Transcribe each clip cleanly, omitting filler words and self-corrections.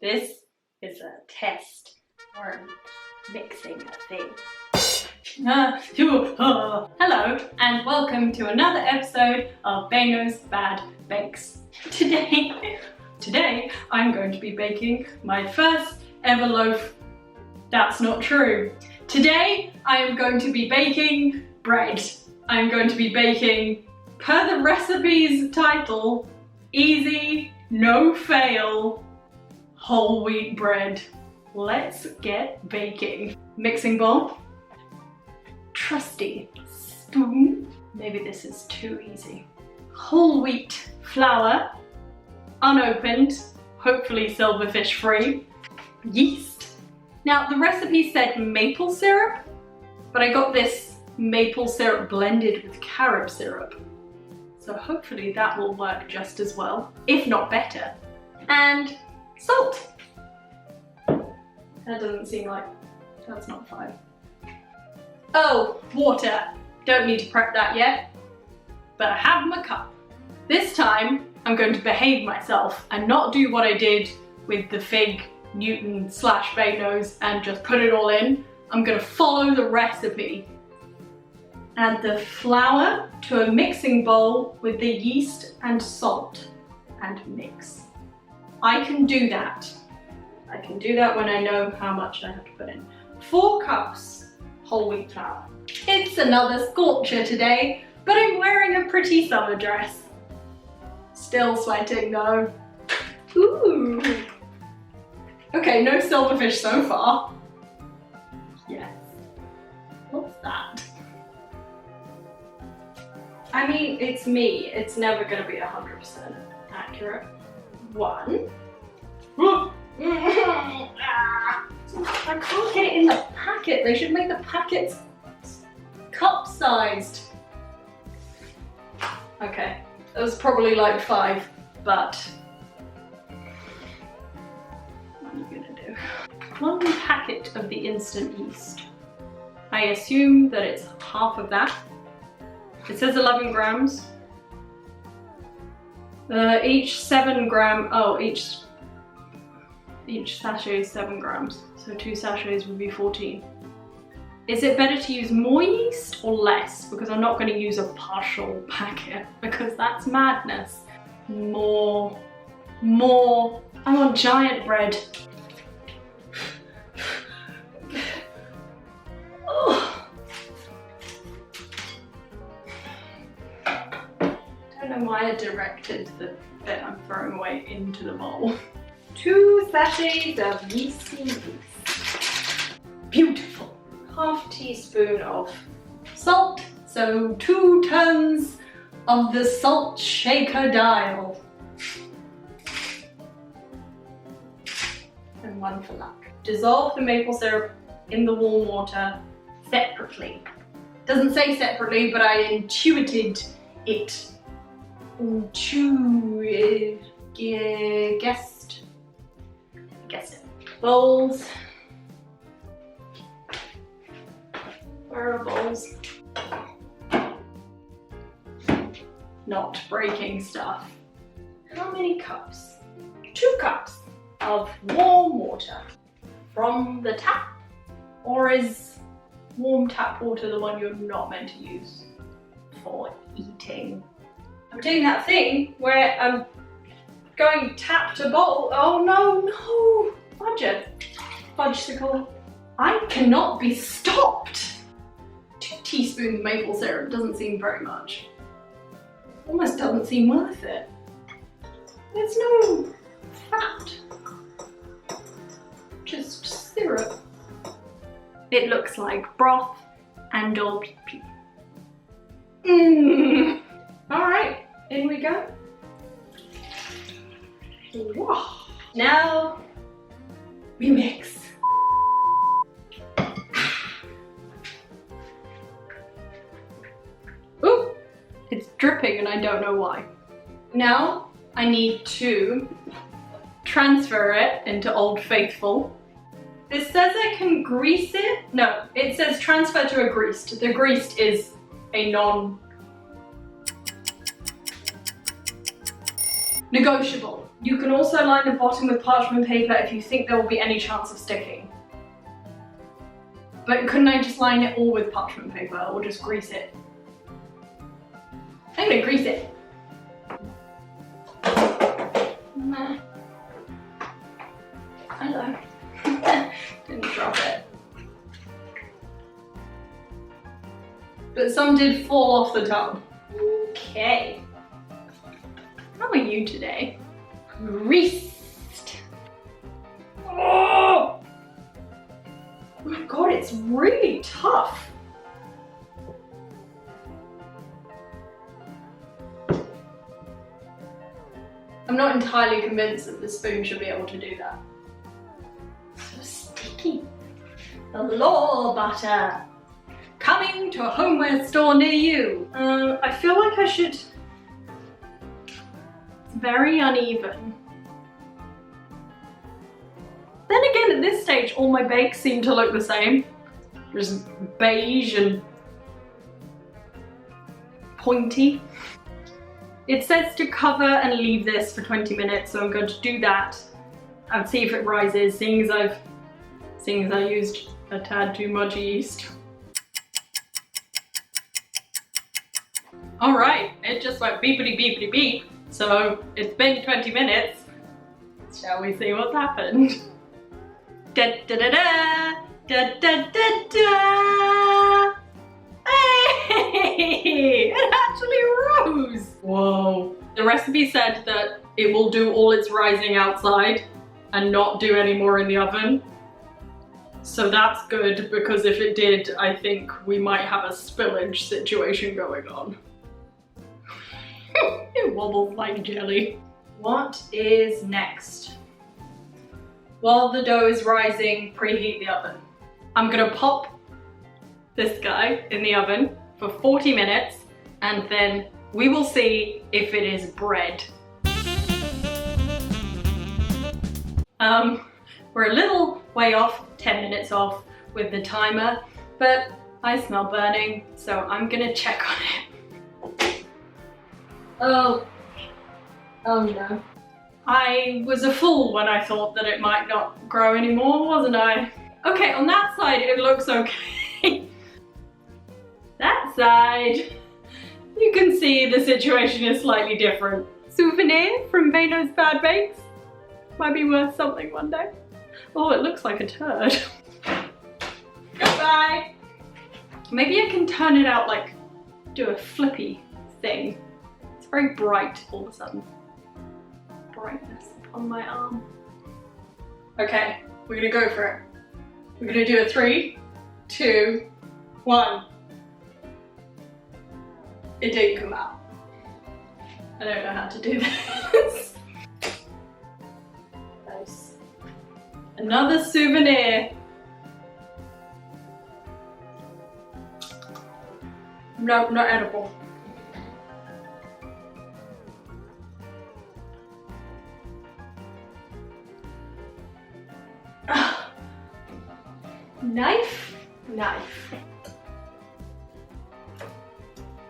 This is a test or mixing a thing. Hello and welcome to another episode of Beno's Bad Bakes. Today I'm going to be baking my first ever loaf. That's not true. Today I am going to be baking bread. I'm going to be baking, per the recipe's title, easy, no fail, whole wheat bread. Let's get baking. Mixing bowl, trusty spoon. Maybe this is too easy. Whole wheat flour, unopened, hopefully silverfish free. Yeast. Now the recipe said maple syrup, but I got this maple syrup blended with carob syrup. So hopefully that will work just as well, if not better. And salt. That doesn't seem like, that's not 5. Oh, water. Don't need to prep that yet, but I have my cup. This time I'm going to behave myself and not do what I did with the fig Newton / Beno's and just put it all in. I'm going to follow the recipe. Add the flour to a mixing bowl with the yeast and salt and mix. I can do that. I can do that when I know how much I have to put in. 4 cups whole wheat flour. It's another scorcher today, but I'm wearing a pretty summer dress. Still sweating though. Ooh. Okay, no silverfish so far. Yes. What's that? I mean, it's me. It's never gonna be 100% accurate. 1. I can't get it in the packet. They should make the packets cup-sized. Okay, that was probably like 5, but what are you gonna do? 1 packet of the instant yeast. I assume that it's half of that. It says 11 grams. Each 7 gram, oh, each sachet is 7 grams. So 2 sachets would be 14. Is it better to use more yeast or less? Because I'm not going to use a partial packet because that's madness. More. I want giant bread. Oh. I don't know why I directed the bit I'm throwing away into the bowl. 2 sachets of yeasty yeast. Beautiful. ½ teaspoon of salt, so 2 turns of the salt shaker dial. And 1 for luck. Dissolve the maple syrup in the warm water separately. Doesn't say separately, but I intuited it. Guessed it. Bowls. Where are bowls? Not breaking stuff. How many cups? 2 cups of warm water. From the tap? Or is warm tap water the one you're not meant to use for eating? I'm doing that thing where I'm going tap to bowl. Oh no! Fudgesicle. I cannot be stopped. 2 teaspoons maple syrup doesn't seem very much. Almost doesn't seem worth it. There's no fat. Just syrup. It looks like broth and old pea. Alright, in we go. Whoa. Now we mix. Ooh, it's dripping and I don't know why. Now I need to transfer it into Old Faithful. This says I can grease it. No, it says transfer to a greased. The greased is a non-negotiable. You can also line the bottom with parchment paper if you think there will be any chance of sticking. But couldn't I just line it all with parchment paper or just grease it? I'm gonna grease it. Hello. Didn't drop it. But some did fall off the tub. Okay. How are you today? Greased. Oh! Oh my god, it's really tough. I'm not entirely convinced that the spoon should be able to do that. So sticky. The law butter. Coming to a homeware store near you. I feel like I should... It's very uneven. Then again, at this stage, all my bakes seem to look the same. Just beige and pointy. It says to cover and leave this for 20 minutes, so I'm going to do that and see if it rises, seeing as I used a tad too much yeast. Alright, it just went beepity beepity beep, so it's been 20 minutes. Shall we see what's happened? Da da da da! Da da da da! Hey! It actually rose! Whoa. The recipe said that it will do all its rising outside and not do any more in the oven. So that's good, because if it did, I think we might have a spillage situation going on. It wobbles like jelly. What is next? While the dough is rising, preheat the oven. I'm gonna pop this guy in the oven for 40 minutes and then we will see if it is bread. We're a little way off, 10 minutes off with the timer, but I smell burning, so I'm gonna check on it. Oh no. I was a fool when I thought that it might not grow anymore, wasn't I? Okay, on that side it looks okay. That side, you can see the situation is slightly different. Souvenir from Beno's Bad Bakes. Might be worth something one day. Oh, it looks like a turd. Goodbye. Maybe I can turn it out, like, do a flippy thing. It's very bright all of a sudden. Brightness on my arm. Okay, we're gonna go for it. We're gonna do a 3, 2, 1. It didn't come out. I don't know how to do this. Nice. Another souvenir. No, not edible. Knife? Knife.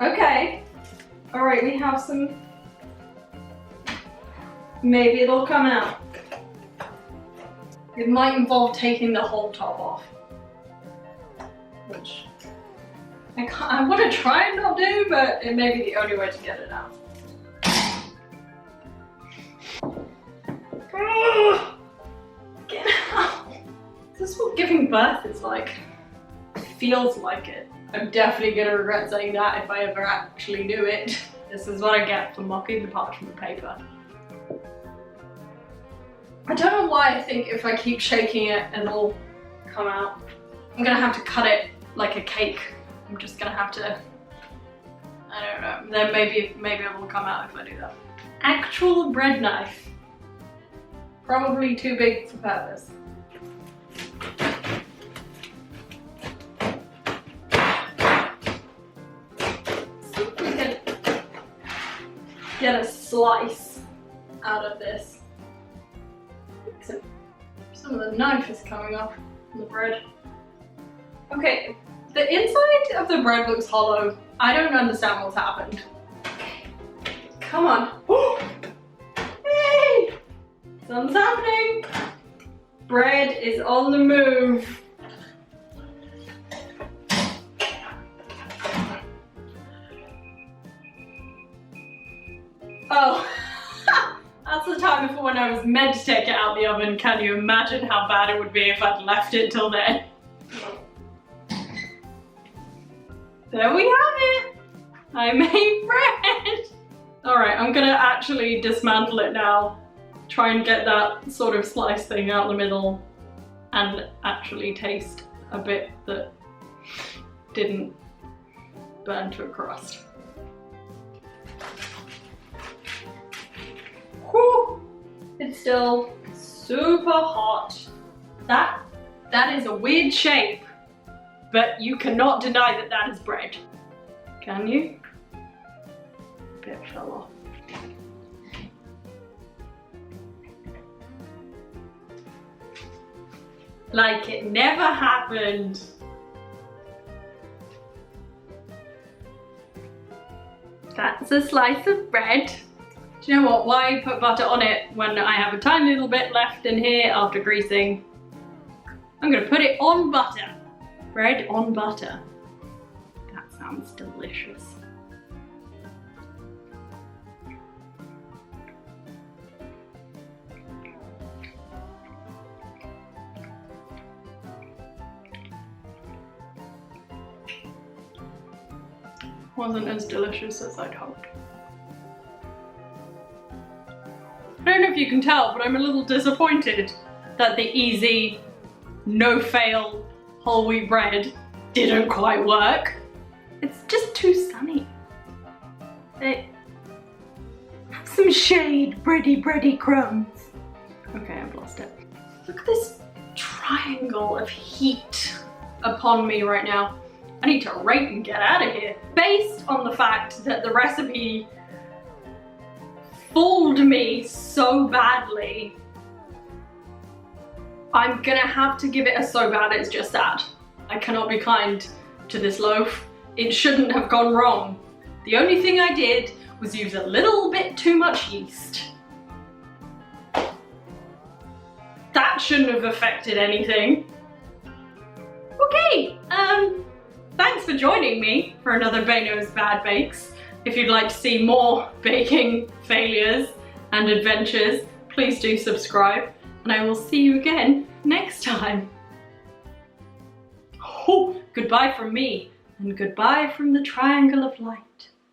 Okay. Alright, we have some. Maybe it'll come out. It might involve taking the whole top off. Which I want to try and not do, but it may be the only way to get it out. Get out! This is what giving birth is like. It feels like it. I'm definitely gonna regret saying that if I ever actually knew it. This is what I get for mocking the parchment paper. I don't know why I think if I keep shaking it it'll come out. I'm gonna have to cut it like a cake. I'm just gonna have to, I don't know, then maybe it will come out if I do that. Actual bread knife. Probably too big for purpose. See if we can get a slice out of this. Some of the knife is coming off from the bread. Okay, the inside of the bread looks hollow. I don't understand what's happened. Come on. Hey! Something's happening. Bread is on the move. Oh, that's the time before when I was meant to take it out of the oven. Can you imagine how bad it would be if I'd left it till then? There we have it. I made bread. All right, I'm gonna actually dismantle it now. Try and get that sort of slice thing out the middle and actually taste a bit that didn't burn to a crust. Whew. It's still super hot. That is a weird shape, but you cannot deny that that is bread. Can you? Bit fell off. Like it never happened. That's a slice of bread. Do you know what? Why put butter on it when I have a tiny little bit left in here after greasing? I'm gonna put it on butter. Bread on butter. That sounds delicious. Wasn't as delicious as I'd hoped. I don't know if you can tell, but I'm a little disappointed that the easy, no-fail whole wheat bread didn't quite work. It's just too sunny. Have some shade, bready crumbs. Okay, I've lost it. Look at this triangle of heat upon me right now. I need to rate and get out of here. Based on the fact that the recipe fooled me so badly, I'm gonna have to give it a so bad it's just sad. I cannot be kind to this loaf. It shouldn't have gone wrong. The only thing I did was use a little bit too much yeast. That shouldn't have affected anything. Okay, thanks for joining me for another Beno's Bad Bakes. If you'd like to see more baking failures and adventures, please do subscribe, and I will see you again next time. Oh, goodbye from me, and goodbye from the Triangle of Light.